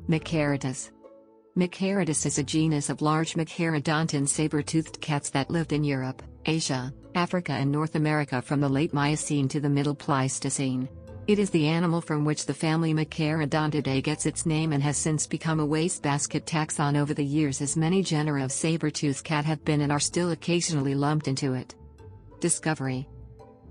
Machairodus. Machairodus is a genus of large machairodontine saber-toothed cats that lived in Europe, Asia, Africa and North America from the late Miocene to the Middle Pleistocene. It is the animal from which the family Machairodontidae gets its name and has since become a wastebasket taxon over the years, as many genera of saber-toothed cat have been and are still occasionally lumped into it. Discovery.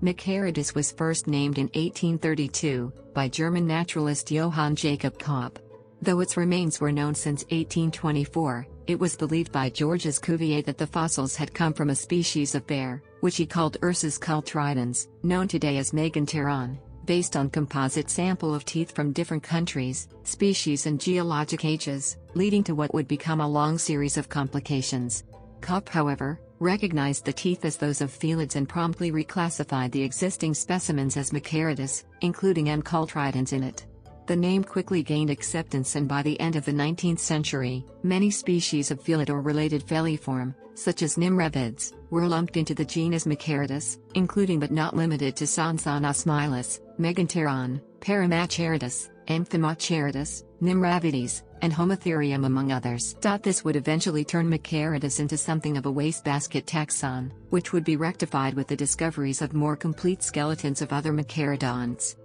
Machairodus was first named in 1832 by German naturalist Johann Jacob Kopp. Though its remains were known since 1824, it was believed by Georges Cuvier that the fossils had come from a species of bear, which he called Ursus cultridens, known today as Meganteron, based on composite sample of teeth from different countries, species and geologic ages, leading to what would become a long series of complications. Kopp, however, recognized the teeth as those of felids and promptly reclassified the existing specimens as Machairodus, including M. cultridens in it. The name quickly gained acceptance, and by the end of the 19th century, many species of felid or related feliform, such as nimravids, were lumped into the genus Machairodus, including but not limited to Sansonosmilus, Meganteron, Paramachairodus, Amphimachairodus, Nimravides, and Homotherium among others. This would eventually turn Machairodus into something of a wastebasket taxon, which would be rectified with the discoveries of more complete skeletons of other Machairodonts.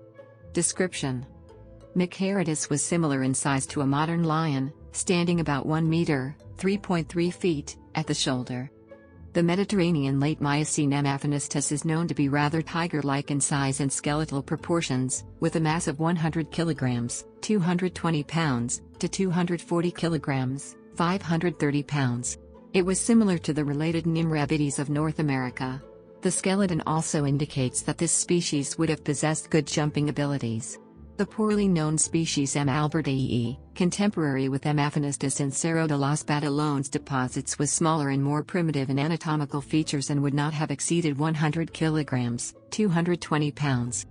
Description. Machairodus was similar in size to a modern lion, standing about 1 meter, 3.3 feet, at the shoulder. The Mediterranean late Miocene M. affinistus is known to be rather tiger-like in size and skeletal proportions, with a mass of 100 kilograms, 220 pounds, to 240 kilograms, 530 pounds. It was similar to the related Nimravides of North America. The skeleton also indicates that this species would have possessed good jumping abilities. The poorly known species M. albertii, contemporary with M. affinistus in Cerro de los Badalones deposits, was smaller and more primitive in anatomical features and would not have exceeded 100 kilograms, 220 pounds.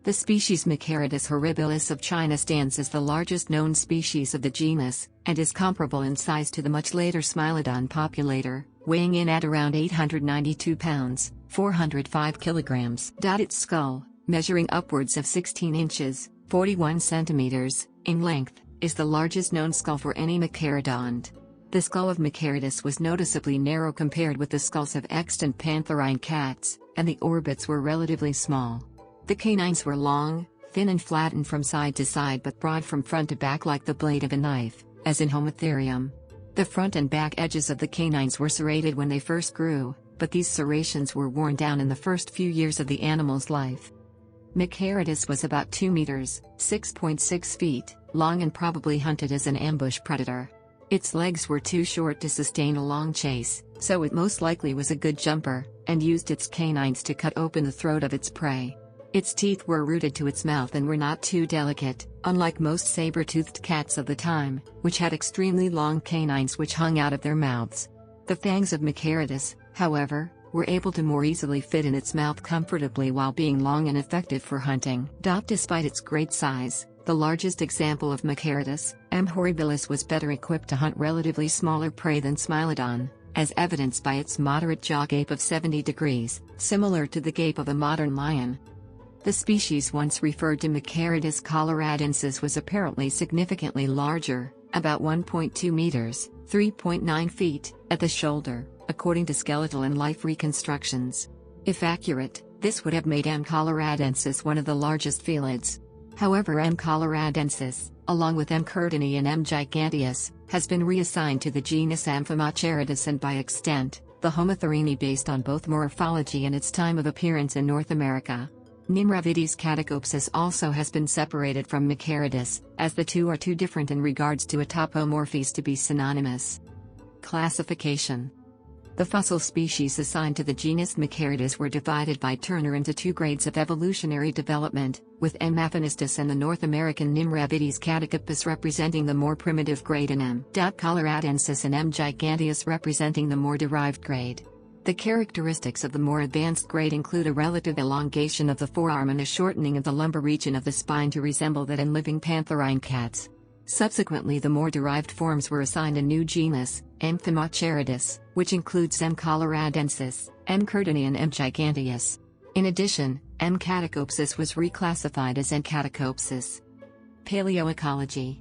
The species Machairodus horribilis of China stands as the largest known species of the genus, and is comparable in size to the much later Smilodon populator, weighing in at around 892 pounds, 405 kilograms. Its skull, measuring upwards of 16 inches, 41 centimeters, in length, is the largest known skull for any Machairodont. The skull of Machairodus was noticeably narrow compared with the skulls of extant pantherine cats, and the orbits were relatively small. The canines were long, thin and flattened from side to side but broad from front to back like the blade of a knife, as in Homotherium. The front and back edges of the canines were serrated when they first grew, but these serrations were worn down in the first few years of the animal's life. Machairodus was about 2 meters, 6.6 feet, long and probably hunted as an ambush predator. Its legs were too short to sustain a long chase, so it most likely was a good jumper, and used its canines to cut open the throat of its prey. Its teeth were rooted to its mouth and were not too delicate, unlike most saber-toothed cats of the time, which had extremely long canines which hung out of their mouths. The fangs of Machairodus, however, were able to more easily fit in its mouth comfortably while being long and effective for hunting. Despite its great size, the largest example of Machairodus, M. horribilis, was better equipped to hunt relatively smaller prey than Smilodon, as evidenced by its moderate jaw gape of 70 degrees, similar to the gape of a modern lion. The species once referred to Machairodus coloradensis was apparently significantly larger, about 1.2 meters, 3.9 feet, at the shoulder, according to skeletal and life reconstructions. If accurate, this would have made M. coloradensis one of the largest felids. However, M. coloradensis, along with M. curtini and M. giganteus, has been reassigned to the genus Amphimachairodus and by extent, the Homotherini, based on both morphology and its time of appearance in North America. Nimravides catacopsis also has been separated from Machairodus, as the two are too different in regards to autapomorphies to be synonymous. Classification. The fossil species assigned to the genus Machairodus were divided by Turner into 2 grades of evolutionary development, with M. affinistus and the North American Nimravides catacopus representing the more primitive grade and M. coloradensis and M. giganteus representing the more derived grade. The characteristics of the more advanced grade include a relative elongation of the forearm and a shortening of the lumbar region of the spine to resemble that in living pantherine cats. Subsequently, the more derived forms were assigned a new genus, Amphimachairodus, which includes M. coloradensis, M. curtini and M. giganteus. In addition, M. catacopsis was reclassified as N. catacopsis. Paleoecology.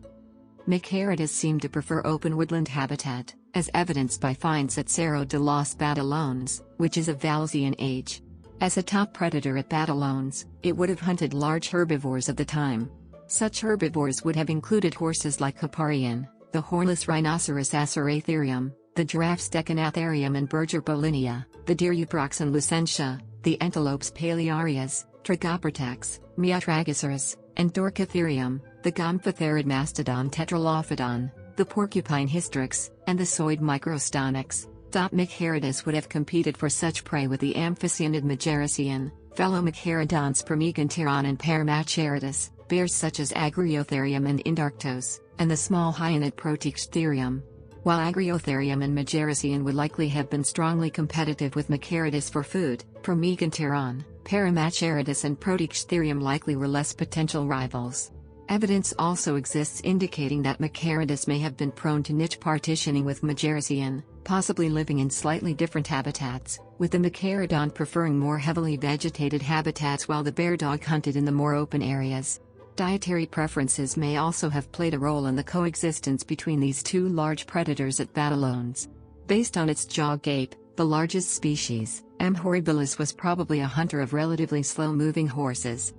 Machairodus seemed to prefer open woodland habitat, as evidenced by finds at Cerro de los Badalones, which is of Valesian age. As a top predator at Badalones, it would have hunted large herbivores of the time. Such herbivores would have included horses like Hipparion, the hornless rhinoceros Aceratherium, the giraffe Stechanatherium and Bergerbolinia, the deer Euproxen lucentia, the antelopes Palearias, Trigopertax, Miotragosaurus, and Dorcatherium, the gomphotherid mastodon Tetralophodon, the porcupine Hystrix, and the soid Microstonix. Machairodus would have competed for such prey with the amphicyanid Machairocean, fellow Machairodonts Permeganteron and Paramachairodus, bears such as Agriotherium and Indarctos, and the small hyaenid Proteichtherium. While Agriotherium and Machairocean would likely have been strongly competitive with Machairodus for food, Permeganteron, Paramachairodus and Proteichtherium likely were less potential rivals. Evidence also exists indicating that Machairodus may have been prone to niche partitioning with Machairocean, possibly living in slightly different habitats, with the Machairodont preferring more heavily vegetated habitats while the bear dog hunted in the more open areas. Dietary preferences may also have played a role in the coexistence between these two large predators at Badalones. Based on its jaw gape, the largest species, M. horribilis, was probably a hunter of relatively slow-moving horses.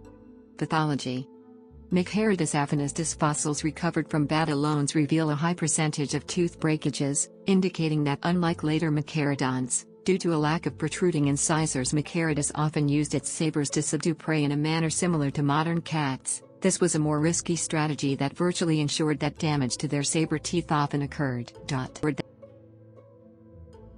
Pathology. Machairodus affinistus fossils recovered from Badalones reveal a high percentage of tooth breakages, indicating that unlike later Machairodonts, due to a lack of protruding incisors, Machairodus often used its sabers to subdue prey in a manner similar to modern cats. This was a more risky strategy that virtually ensured that damage to their saber teeth often occurred.